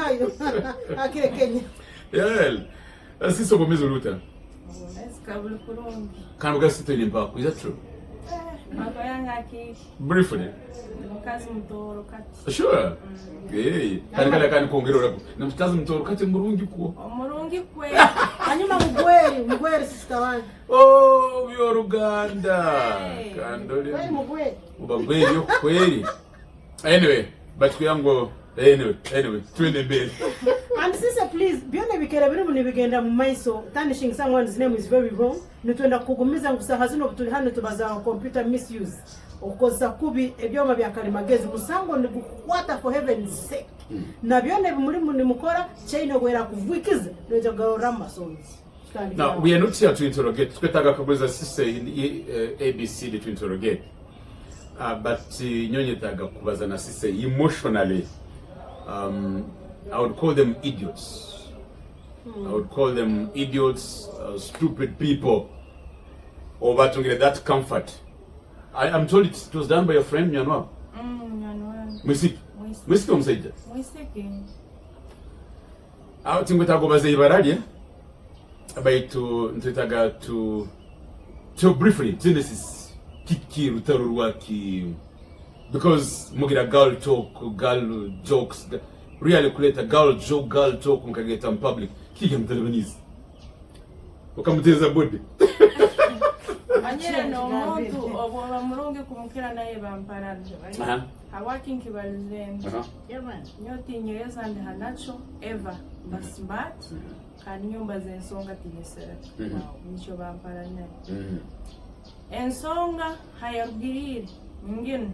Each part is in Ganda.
nayo. Akire Kenya. Yeah. Asiso gomezo luta. Kabulu kurungi. Kanu gasito limba. Is that true? Makoyanga ki. Briefly. Mukazi mtoro kati. Sure. Hey. Kani kuongera urako. Na mtazi mtoro kati murungi kuo. Murungi kwe. Anyuma mugweri sister wangu. Oh, byo Ruganda. Kandole. Kweli mugweri. Ubagweri yo kweli. Anyway, but kuyango anyway, twende mbele. And sister, please, byone bikera biri muni bigenda mu maiso. Tarnishing someone's name is very wrong. Nitwenda kugumiza ngusaha zino tuli hano tubaza computer misuse. Okoza kubi ebyoma bya kalimagezi musango ni kukwata for heaven's sake. Na byone muri muni mukora chaino gwera kuvuikiza noja garorama songs. Now, we are not here to interrogate. Twetaga kabweza sise in ABC to interrogate. But nyonye taga kubaza na sise emotionally. I would call them idiots. I would call them idiots, stupid people. Over to get that comfort. I'm told it was done by a friend, Nyanwa. Nyanwa. Mwisiki omsaija. Mwisiki. Tingweta gobaze ibarali abaitu ntetaga to briefly Genesis kiki rutarurwa ki because mugira girl talk, girl jokes, really kuleta girl talk mkageta in public kiki mtelebanizi ukamuteza body anyera no muntu oboba murungi kumukira naye bamparana hawaki nkibalizen yaman nyoti nyeza ndi hanacho ever basmat kandi nyumba zensonga tinesera nicho bamparana ensonga hayarugirire ngino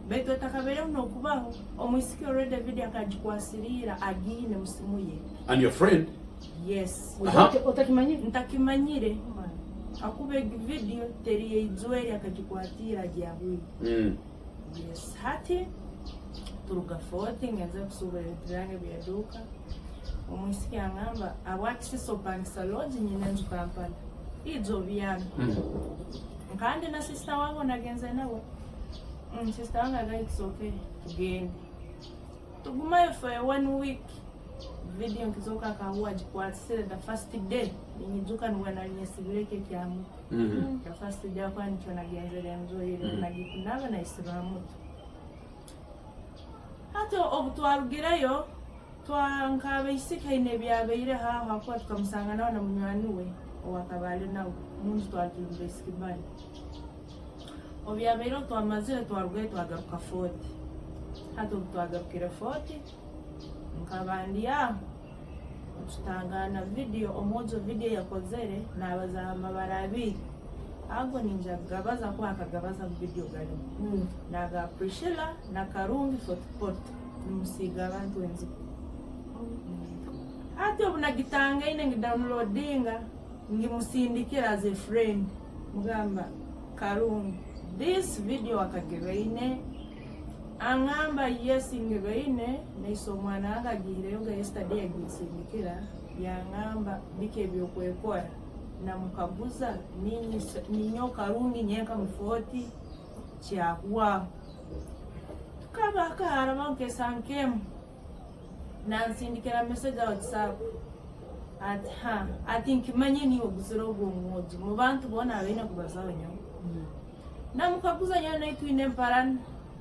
beto takabere no kubaho omwisiki already video akajikwasirira agine musimuye. And your friend? Yes. Ntakimanyire akube video teriye izweri akajikwatira gyabwi. Yes, hati turuga fote ngenza kusubira trange byaduka omwisiki angamba awati so bank lodge nyine nzukampana izo byana kandi na sister wangu nagenza nawe sister wangu aga it's okay again tugumayo for 1 week video kizoka kahuwa jikwatira the first day ninyizuka nwana nyesibireke kyamu the first day kwa nicho nagenza nzo ile nagikunaba na Islamu hato obutwarugireyo twankabe isika ine byabeire haho kwa tukamusanga nawe na munywani we wakabale nawe munzu twatulumbe sikibani obyabeire twamazire twarugaye twagaruka 40 hato twagarukira 40 nkabandia tutangana video omojo video yakozere nabazama barabi ago ninjagabaza kwa akagabaza video gari naga Prishila na Karungi photoport musiga abantu wenzi ati obunagitanga ine ngidownloadinga ngimusindikira as a friend mugamba Karungi this video akagereine angamba yes ingereine naisomwana agagire nga yesterday agisindikira yangamba bike byokwekora na mukabuza ninyo Karungi nyenka mufoti chakwa tukaba kahara banke sankem nansindikira message WhatsApp I think manyeni ogusoro gomoji mu bantu bona abena kubazaho nyo na mukabuza nyana itwine paran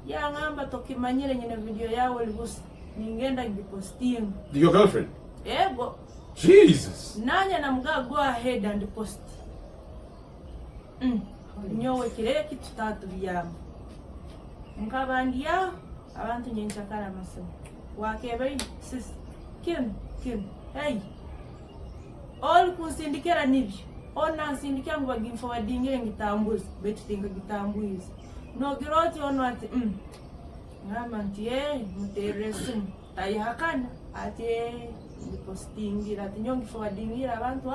ya ngamba tokimanyire nyine video yawe libusi ningenda giposting your girlfriend ego Jesus nanya na mga go ahead and post nyowe kirere kitutatu byamo nkabandia abantu nyenchakara masomo wakebe sis kim hey all kusindikira nibyo ona sindikira ngo bagin forwardingire ngitambuza betu tinga gitambuza no giroti ono ati ngama ntie muteresu ayihakana ati postingira ati nyongi forwardingira abantu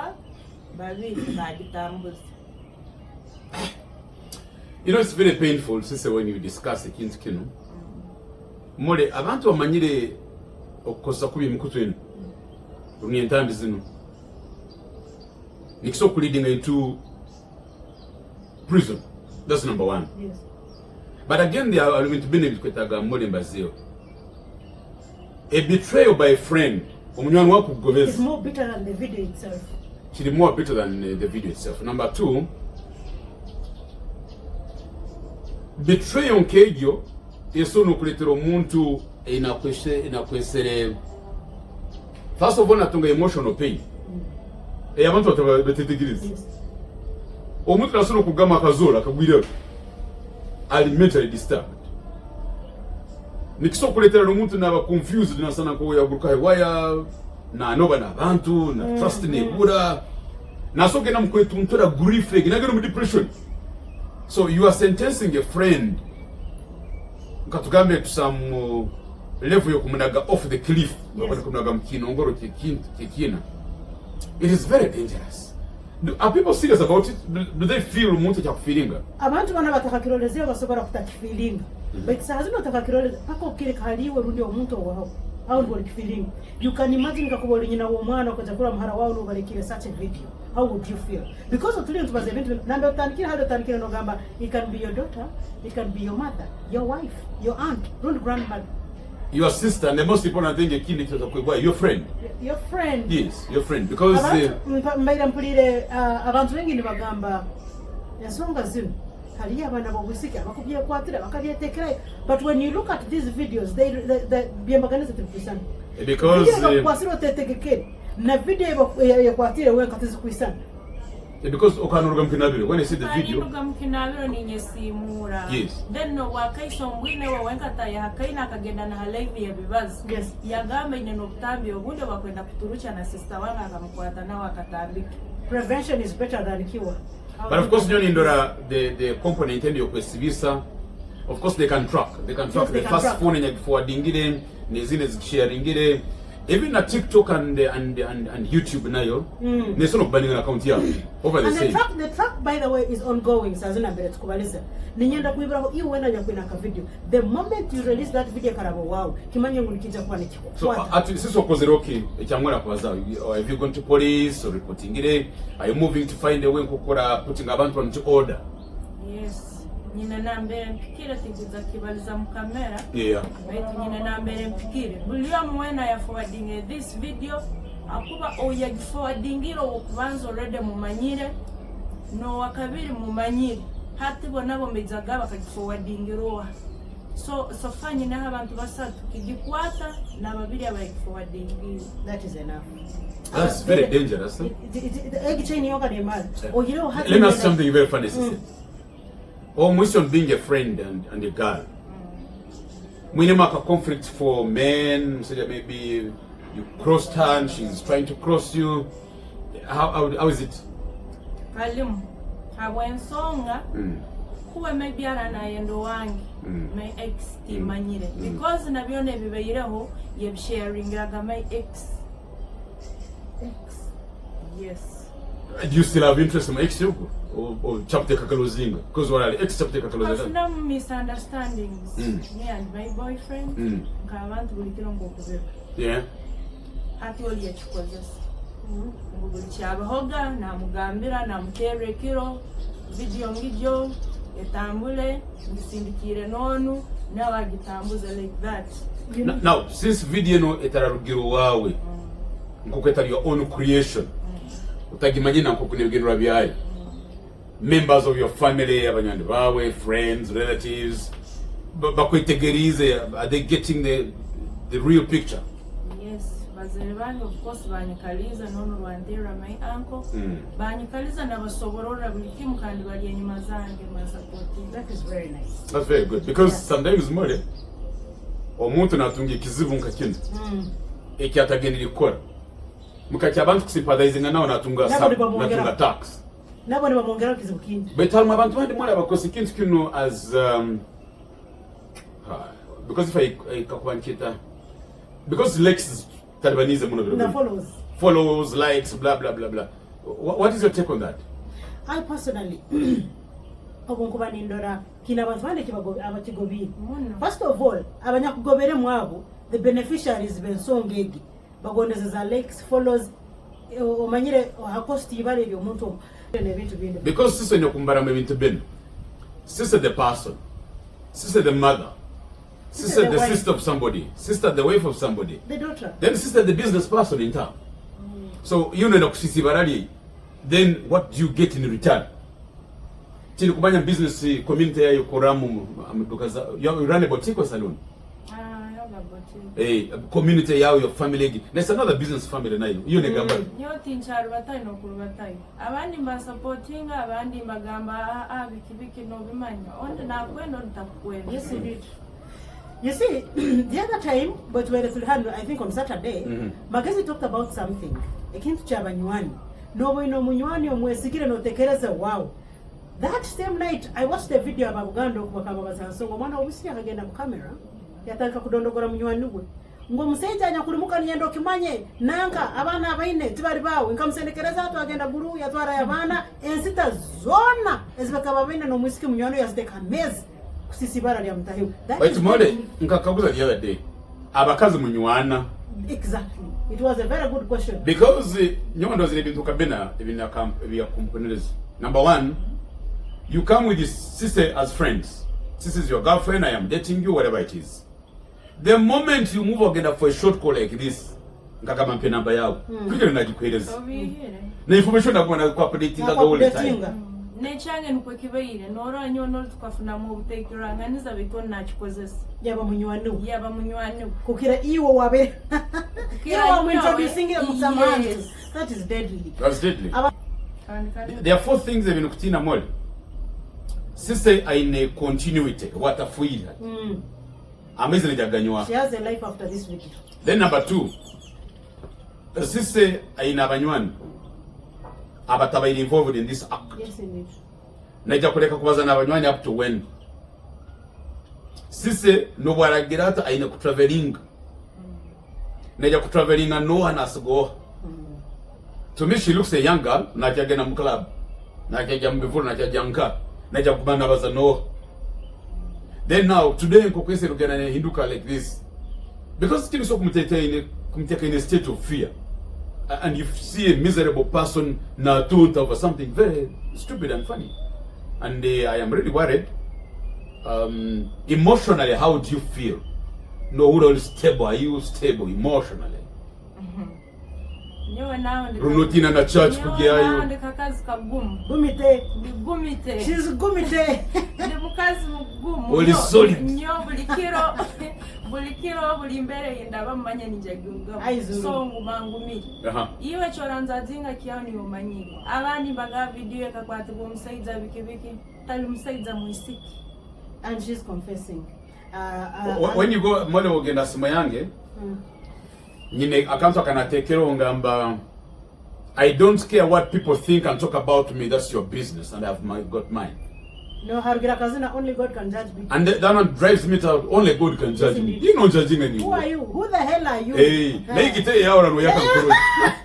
babi bagitambuza. You know, it's very painful, sister, when you discuss it in kinu. Mole abantu bamanyire okosa kubi mukutwenu runyentambi zino nikisoku leading into prison. That's number one. Yes. But again, there are going to be kwetaga mole mbazio A betrayal by a friend. It's more bitter than the video itself. It's more bitter than the video itself. Number 2, betrayal nkejo eso nokuletera omuntu inakwesere. First of all, natunga emotional pain. Abantu batetegiriza. Omuntu nasono kugama akazola kagwira ali mentally disturbed. Nikisokuletera omuntu naba confused nasana ko yaguruka waya na noba na abantu na trust nebura nasoke namukwetu mtora grief nagero mu depression. So you are sentencing a friend nkatugambe to some level yokumunaga off the cliff. Kumunaga mkinongoro kekina. It is very dangerous. Are people serious about it? Do they feel umuntu chakufilinga? Abantu bana batakakirolezea basobora kutakifilinga. But sazino utakakiroleza pako kile kaliwe rundi omuntu wao. How would you feel? You can imagine kakuboli nyina wo mwana okachakula mhara wao no balikire such a video. How would you feel? Because of tuli ntubaze event namba utanikira hado utanikira no gamba, it can be your daughter, it can be your mother, your wife, your aunt, not grandmother. Your sister, and the most important thing is your friend. Your friend. Yes, your friend. Because abantu wengi ni bagamba ensonga zino hali abana bobusika bakubye kwatira bakabyetekera. But when you look at these videos, they byembaganiza tukusana. Because kwasiro tetekeke na video ya kwatira wenka tizikuisana. Because okanuruga mkinabiro when I see the video okanuruga mkinabiro ninye simura. Yes. Then no wakaiso mwine wa wenka taya hakaina akagenda na live ya bibazi. Yes. Yagamba ine nokutambi obude wakwenda kuturucha na sister wanga akamkwata na wakatambika. Prevention is better than cure. But of course the component and yokwesibisa, of course they can track. They can track the first phone and forwardingire nezine zikisharingire. Even at TikTok and YouTube nayo, neso no banning account ya over the same. The track by the way is ongoing. Sazina mbele tukubaliza. Ninyenda kuibra hiyo wena nyakwina ka video. The moment you release that video karabo wow, kimanye ngulikija kwa nikiko. So at sisi okozeroki ekyangora kwaza, have you gone to police or reporting it? Are you moving to find a way kokora putting abantu into order? Yes. Nyina nambere mpikire tiguza kibaliza mukamera. Yeah. Baitu nyina nambere mpikire. Buliwa mwena ya forwarding this video. Akuba oya forwardingiro okubanza already mumanyire. No wakabiri mumanyire. Hati bonabo mezaga bakagiforwardingirowa. So fanyi na abantu basatu kigikwata na babiri abayi forwardingiro. That is enough. That's very dangerous. The egg chain yoga de mal. Or you know let me ask something very funny, sister. Almost on being a friend and a girl. When you make a conflict for men, so that maybe you crossed her and she's trying to cross you. How is it? Kalim, hawensonga. Kuwe maybe na yendo wangi. My ex imanyire. Because na bione bibeyireho yeb sharing raga my ex. Yes. Do you still have interest in my ex or chapter kakalozinga? Because what are ex chapter kakalozinga? There's no misunderstandings. Me and my boyfriend. Kavantu bulikiro ngokubera. Yeah. Hati oli yachikozesa. Ngubulichaba hoga na mugambira na muterekiro video ngijyo etambule ndisindikire nonu na wagitambuza like that. Now since video no etararugiro wawe nkoketa your own creation. Utagimagina nkokunebigenera byaye. Members of your family, abanyandi bawe, friends, relatives, bakwetegerize, are they getting the real picture? Yes, bazerevani of course banyikaliza nono rwandera my uncle. Banyikaliza na basoborora bulikimu kandi bali enyuma zange masapoti. That is very nice. That's very good because sometimes more omuntu natunga kizibu nkakindi. Ekyatagendera ikora. Mukati abantu kusympathizing nawo natunga tax. Nabo ni bamongera kizibu kindi. But all abantu bandi mwana bakoze kintu kino as because if I kakubankita because likes Talibanism follows likes blah blah blah blah. What is your take on that? I personally okunkuba nindora kina abantu bandi abatigobiri. First of all abanyakugobere mwabo the beneficiaries bensongegi bagondeza likes follows omanyire hakosti bale byo muntu nebintu bindi because siso nyokumbara mu bintu bino siso the person siso the mother Sister, the sister of somebody. Sister, the wife of somebody. The daughter. Then sister, the business person in town. So, you know, then what do you get in return? Chini kubanya business community ya yukoramu amdukaza. You run a boutique or salon? Hey, community yao, your family. There's another business family na you negamba. Nyo tincharu batai no kurubatai. Abandi mba supporting, abandi magamba bikibiki no bimanya. Onde na kwenda nitakwenda. Yes, indeed. You see, the other time, but we were at I think on Saturday, Magazi talked about something. Ekintu chabanyuani. No no munywani omwesikire no tekereza wow. That same night I watched the video about Bugando kubakabaza so mwana obisi akagenda ku camera yataka kudondogora munywani gwe. Ngo museja anya kulimuka niendo kimanye nanka abana abaine tibali bawo nkamusendekereza atu agenda buru yatwara yabana ensita zona ezibakaba baine no mwisiki munywani yaziteka mezi kusisi bara lya mtahimu. Wait mole nkakabuza the other day. Abakazi munywana. Exactly. It was a very good question. Because nyondo zile bintu kabena ebina via components. Number one, you come with this sister as friends. This is your girlfriend, I am dating you, whatever it is. The moment you move again for a short call like this, nkakama mpe namba yao. Kile najikueleza. Na information nakona kwa updating all the time. Nechange nukwekibaire nora nyono tukafuna mu butekiranga niza bitona chikozesa. Yaba munywanu. Yaba munywanu. Kukira iwo wabe. Kira mu introducing him someone. That is deadly. That's deadly. There are 4 things even kutina mole. Sister aine continuity watafuila. Amazing jaganywa. She has a life after this video. Then number 2. Sister aina abanywani. Abataba involved in this act. Yes, indeed. Naija kuleka kubaza na abanywani up to when. Sise no baragirata aina ku traveling. Naija ku traveling and no one has to go. To me she looks a young girl, najagena mu club. Najaja mbivulu najajanka. Naija kubana baza no. Then now today nko kwese rugana ne hinduka like this. Because kini so kumteka in a state of fear. And you see a miserable person now told over something very stupid and funny. And I am really worried. Emotionally, how do you feel? No, who are stable? Are you stable emotionally? Runotina na church kugiayo. Gumite. Gumite. She's gumite. Ndi mukazi mugumu. Oli solid. Nyo bulikiro bulimbere indaba mmanya ninjagunga. So ngumangumi. Iwe choranza zinga kyao ni umanyiri. Abandi baga video ekakwati bomusaiza bikibiki. Tali musaiza muisiki. And she's confessing. When you go mole ogenda sima yange. Nyine akanto kanatekero ngamba I don't care what people think and talk about me, that's your business and I've got mine. No, Harugira Kazina, only God can judge me. And that one drives me to only God can judge me. You're not judging anyone. Who are you? Who the hell are you? Hey, naikite yawo na yaka nkuru.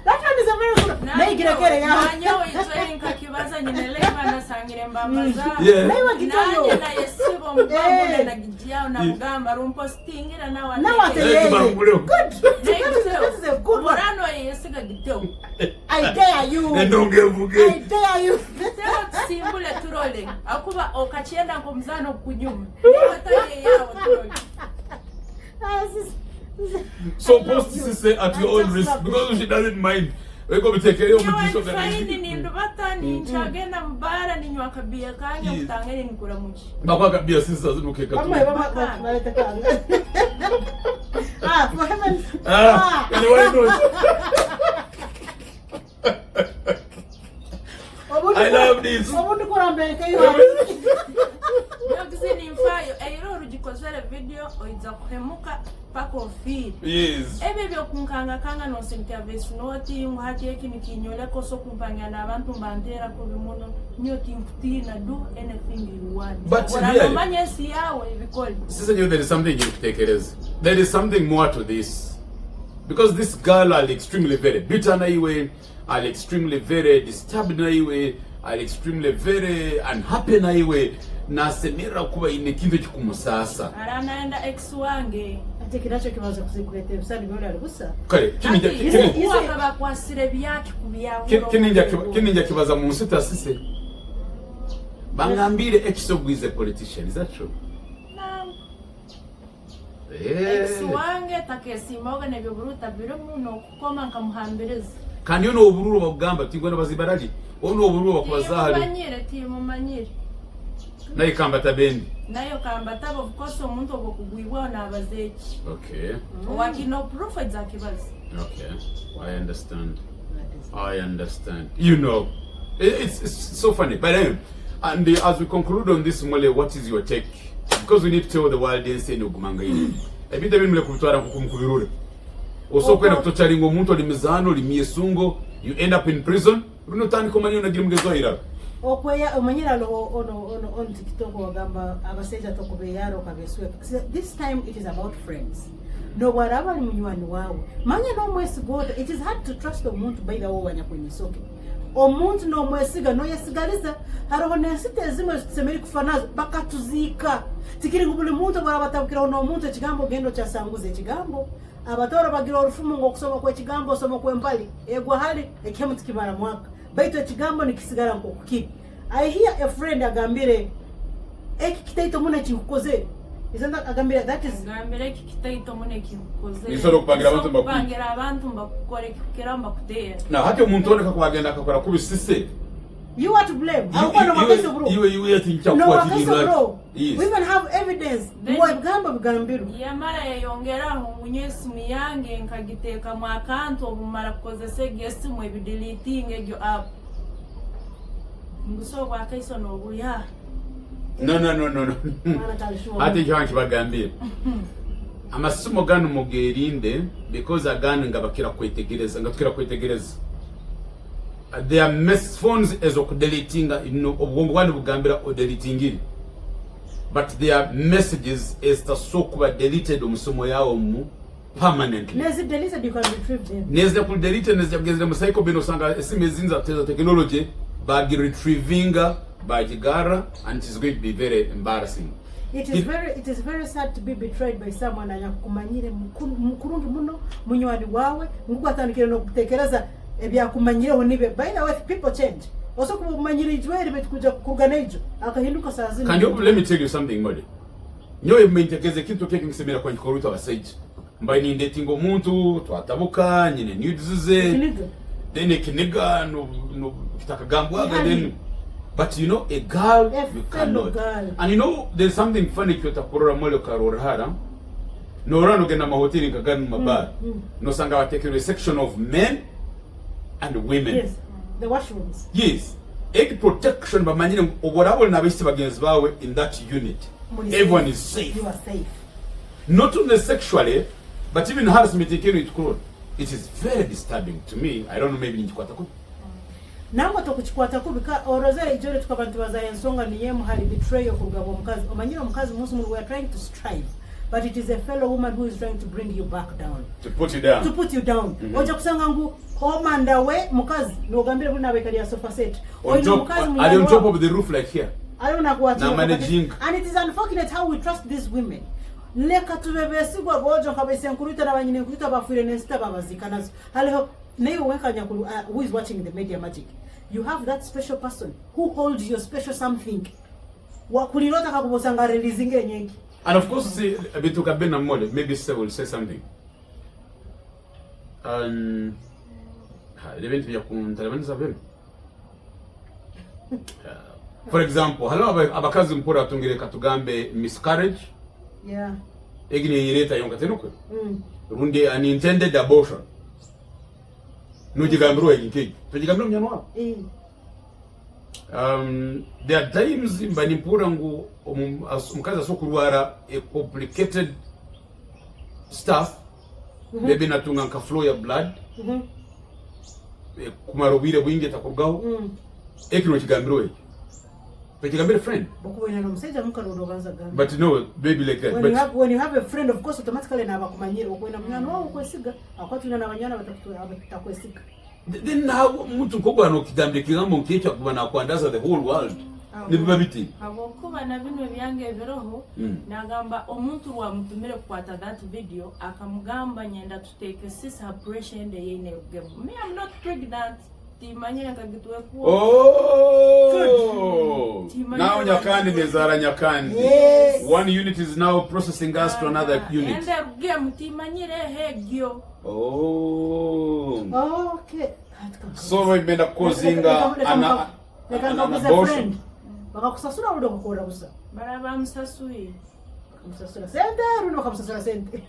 That one is a very good. Naikire kere yawo. Nanyo itwe nkakibaza nyineleva na sangire mbambaza. Naiwa kitoyo. Na yesibo mbambo na gijao na mugamba rumpo stingira na wa. Na wateye. Good. This is a good one. Morano yesiga giteo. I dare you. Ndongevuge. I dare you. Teo simbule turole. Akuba okachienda kumzano kunyuma. Wataye yao turole. So post sister at your own risk because she doesn't mind. We go take care of the faini ni ndubata ni nchagenda mbara ni nywakabia kanya mtangeni nikura muchi. Bakwa kabia sister zinukeka tu. Mama naleta kanga. For heaven's sake. Why not? I love this. Omuntu kurambere kayo. Yogizini mfayo eiro rujikozere video oiza kuhemuka pako feed. Yes. Ebe byo kunkanga kanga no sintia vesi noti ngati ekini kinyole ko so kumpanya na abantu mbandera ko bimuno nyoti mputina do anything you want. But really, manya si yawe bikoli. Sister, there is something you take it as. There is something more to this. Because this girl are extremely very bitter na iwe, are extremely very disturbed na iwe, are extremely very unhappy na iwe. Na semera kuba ine kintu kikumusasa. Aranaenda ex wange. Ate kinacho kimaze kuzikuleta ebisali byo alikusa. Kale, kinija akaba kwasire byaki kubyabo. Kinija kibaza mu nsita sise. Bangambire ex is a politician, is that true? No. ex wange takesimoga nebyo buruta birumu no kukoma nkamuhambiriza kandi yono obururu bagamba tingona bazibarali ono obururu bakubazahali mumanyire nayo kamba tabendi nayo kamba tabo of course omuntu obokugwibwa na abazeki okay wakino proof zakibazi okay I understand you know it's so funny but and as we conclude on this Mole, what is your take because we need to tell the world and say no gumangaini ebita bimule kubitwara kumukubirure osokwenda kutocharingo omuntu ali mizano limiesungo you end up in prison runo tani komanyo na girimgezoira okweya omanyira lo on TikTok wagamba abaseja tokubeyaro kabeswe this time it is about friends no waraba ni munywani wawe manya no mwesi god it is hard to trust omuntu by the way wanya kwenyisoke omuntu no mwesiga no yesigaliza hariho nesite zimwe zisemeri kufanazo bakatuzika tikiri ngubule muntu barabatabukira no muntu ekigambo gendo kyasanguze ekigambo abatora bagira orufumu ngokusoma kwa ekigambo soma kwa empali egwa hali ekemu tikimara mwaka baito ekigambo nikisigara nkokuki I hear a friend agambire ekitaito mune kikukoze isanda agambire that is agambire ekitaito mune kikukoze isoro kupangira abantu mbakukore kiramba kudera na hati omuntu oneka kubagenda akakora kubisise you are to blame akona makaso bro you think bro yes. We even have evidence mwa gamba bigambiro yamara yayongeraho munyesi miyange nkagiteka mu account obumara kukozese gesi mu deleting ejo app nguso kwa kaiso no buya no hati janki bagambire amasumo gano mugerinde because agana ngabakira kwetegereza ngatukira kwetegereza their mess phones as of deleting obwongo bwandi bugambira o deleting but their messages is to sokuba deleted omusomo yawo mu permanently nezi deleted you can retrieve them nezi ku delete nezi kugezera mu psycho bino sanga esimezinza teza technology bagi retrieving by Gigara and it is going to be very embarrassing. It is very sad to be betrayed by someone ayakumanyire mukurungi muno munywani wawe ngukwatanukire no kutekereza ebyakumanyire onibe by the way people change also kumanyire ijwere betukuja kuganejo akahinduka saa zino. Can you let me tell you something Mode? Nyoye mmentekeze kintu keke ngisemera kwa nkoruta abasaiji mbaye ni dating omuntu twatabuka nyine nudize then kiniga no kitakagambwaga then but you know a girl you cannot girl. And you know there's something funny kyota korora mole karora hara no rano gena mahoteli kaganu mabar no sanga watekere section of men and women. Yes, the washrooms. Yes, egg protection bamanyire oborabo nabisi bagenzi bawe in that unit. Everyone is safe. You are safe. Not only sexually, but even harassment it is very disturbing to me. I don't know, maybe nichikwata ku. Nangwa tokuchikwata ku bika orozere ijore tukabantu bazaye nsonga ni yemu hali betray okugabo omukazi. Omanyira omukazi musu we are trying to strive. But it is a fellow woman who is trying to bring you back down. To put you down. To put you down. Oja kusanga ngu omanda we mukazi no gambire buna bekali ya sofa set. On top of the roof like here. I don't know what na managing. And it is unfortunate how we trust these women. Leka tubebesigwa bojo kabese nkuruta na banyine nkuruta bafire nesta babazika nazo. Haleho nayo weka nyakulu who is watching the media magic. You have that special person who holds your special something. Wakulirota kakubosanga releasing enyengi. And of course, see, a bit of a model. Maybe Sir will say something. For example, hello, abakazi mpora tungire katugambe miscarriage. Yeah. Egine yireta yonga tenuko. Runde unintended abortion. Nujigambiro egike. Tujigambiro mnyano. There are times mbanimpura ngu mukazi asokurwara a complicated stuff maybe natunga nka flow ya blood kumarobire bwinge takugaho ekino kigambiro eki pekigambire friend bokuwena no museja mukarodo ganza gamba but no baby like that when you have a friend of course automatically na bakumanyira okwena mnyano wao kwesiga akwatuna na banyana batakwesiga. Then how mutu kogwa no kidambire kigambo nkecha kuba na kwandaza the whole world nibabiti abokuba na bino byange biroho nagamba omuntu wa mutumire kwata that video akamugamba nyenda to take a separation the yene game me I'm not pregnant timanyire nkagitwe ku Oh, now Nyakandi nezara Nyakandi. Yes. One unit is now processing gas to another unit. ende ruge mutimanyire hegyo Oh, Okay. so imeenda kuzinga ana friend. Bakakusasura udo kokora busa. baraba musasuye Musasura sente runo kamusasura sente.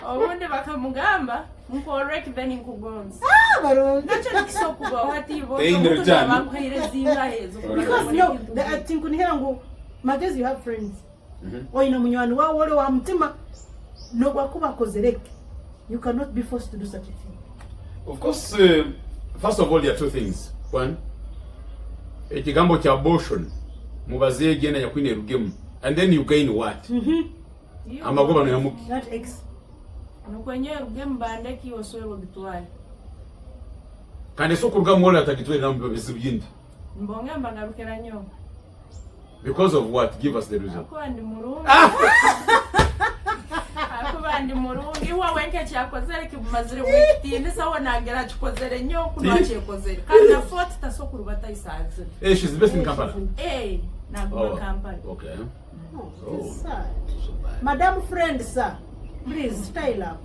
obundi bakamugamba nkorrect then nkugonza Baro. nacho nikisokuba hati bo In return. bakwire zimba hezo Because no, I think unihangu magezi you have friends. Oina munywani wawe ole wa mutima no gwakuba kozereke. You cannot be forced to do such a thing. Of course, first of all, there are two things. One, ekigambo kya abortion mubaze genda yakwine rugemu, and then you gain what? Amagoba no yamuki. That X. nukwenye ruge mbandeki oswewe gitwali Kandi so kurugamu wala atagitwe nambe bizibindi. mbonge mbangarukira nyo Because of what? Give us the reason. akuba ndi murungi akuba ndi murungi wa wenke cyakozere kibumazire wikitinde sawa nagera kikozere nyo kuno cyekozere kandi na fort tasokuru batayisanze She's the best in Kampala. naguma Kampala Okay. It's sad. Madam friend, sir, please style up.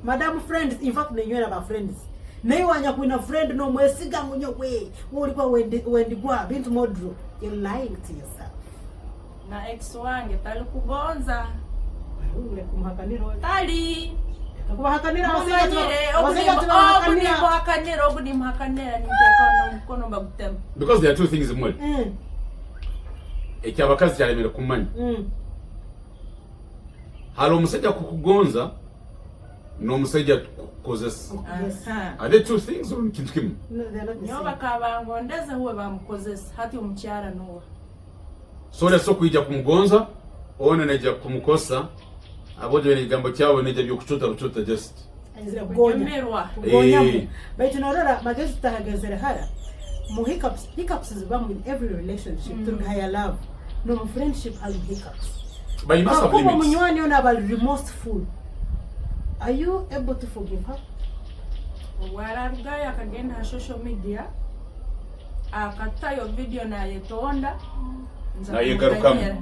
Madam friend, in fact, nenywera ba friends. Nayo wanya kuina friend no mwesiga munyo we. Ulikuwa wendi gwa bintu modro. You're lying to yourself. na ex wange tali kugonza Ule kumhakaniro. tali Kumhakanira muhakanira obudi muhakanira niteka no mukono bagutema Because there are two things more. Ekyabakazi kyalemera kumanya. Halo omusajja kukugonza n'omusajja kukozesa. Are they two things or kintu kimu? No, they're not the nyo same. bakabangondeze huwe bamukozesa hati omukyala nowa So let's talk kuija kumugonza one neja kumukosa aboje n'ekigambo kyawe neja by'okucuta just. kugemerwa Kugonyamu. But you know that magezi tutahagezere hara. Hiccups is wrong in every relationship. Through higher love. No friendship and hiccups. But you must have limits. Munywani ona about remorseful. Are you able to forgive her? wararugayo akagenda ha social media akatayo video nayetonda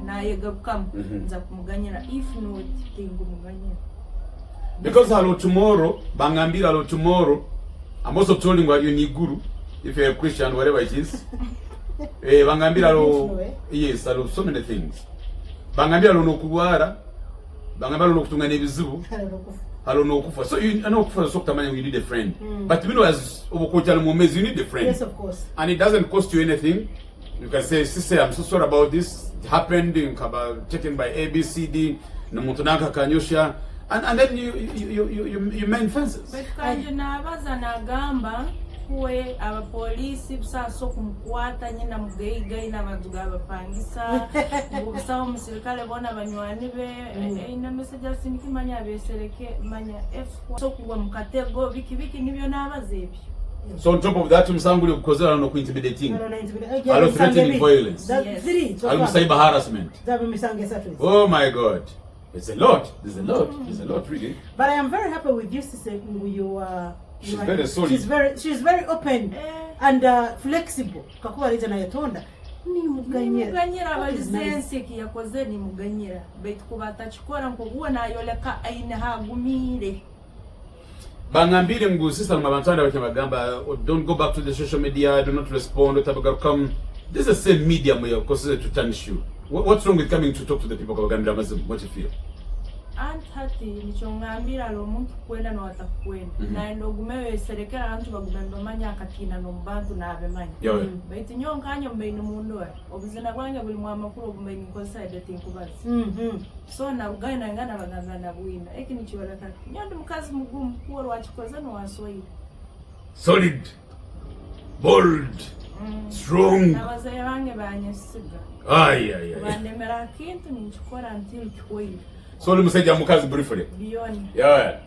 nayegarukamu nza kumuganyira if not tingumuganyira Because hello tomorrow, bangambira hello tomorrow. I'm also telling you ni guru if you're a Christian, whatever it is. Bangambira hello. Yes, hello so many things. Bangambira hello nokugwara. Bangambira hello kutungana ebizibu. Hello nokufa. So you know kufa so kutamanya you need a friend. But you know as obukocha mumezi you need a friend. Yes, of course. And it doesn't cost you anything. You can say, sister, I'm so sorry about this. It happened in taken by ABCD. Namutunaka kanyosha. And then you mend fences. betukanje nabaza nagamba kuwe abapolisi busaso kumukwata nyina mugeigai n'abantu abapangisa busaho umusirikale bona abanywani be ina message asinikimanya abesereke manya F so kugwa mukatego biki nibyo nabaza ebyo. So on top of that, msanguli kukozera no intimidating. Alo threatening violence. Alo cyber harassment. Oh my God. It's a lot. There's a lot really. But I am very happy with you, sister. She's very solid. She's very open and flexible. Kakuwa liza na yatonda. Ni muganyira abalizense kiyakoze ni muganyira. Betu kubata chikora nko huwa na yoleka aina hagumire. Bangambire ngu sister mabantanda bakabagamba don't go back to the social media, do not respond, come. This is the same medium we are considered to tarnish you. What's wrong with coming to talk to the people of Uganda? What do you feel? Aunt hati nichongambira lo muntu kwenda no atakwenda na ndo gumewe serekera abantu bagumendo manya akatina no mbantu na abemanya baiti nyonkanyo mbaine mundu obuzina bwange buli mwamakuru obumenyi nkosa dating kubazi so na rugaye na ngana baganga na bwina eki nichiwala kati nyondo mukazi mugumu kuwa wachikoza no wasoi solid, bold, strong. na wazee wange banyesiga bandemera kintu nichikora until kikweli. So let me say Jamukazi briefly. Yeah.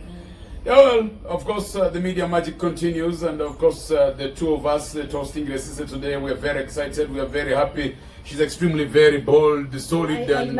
Well, of course, the media magic continues, and of course, the two of us toasting the sister today. We are very excited. We are very happy. She's extremely very bold, solid, and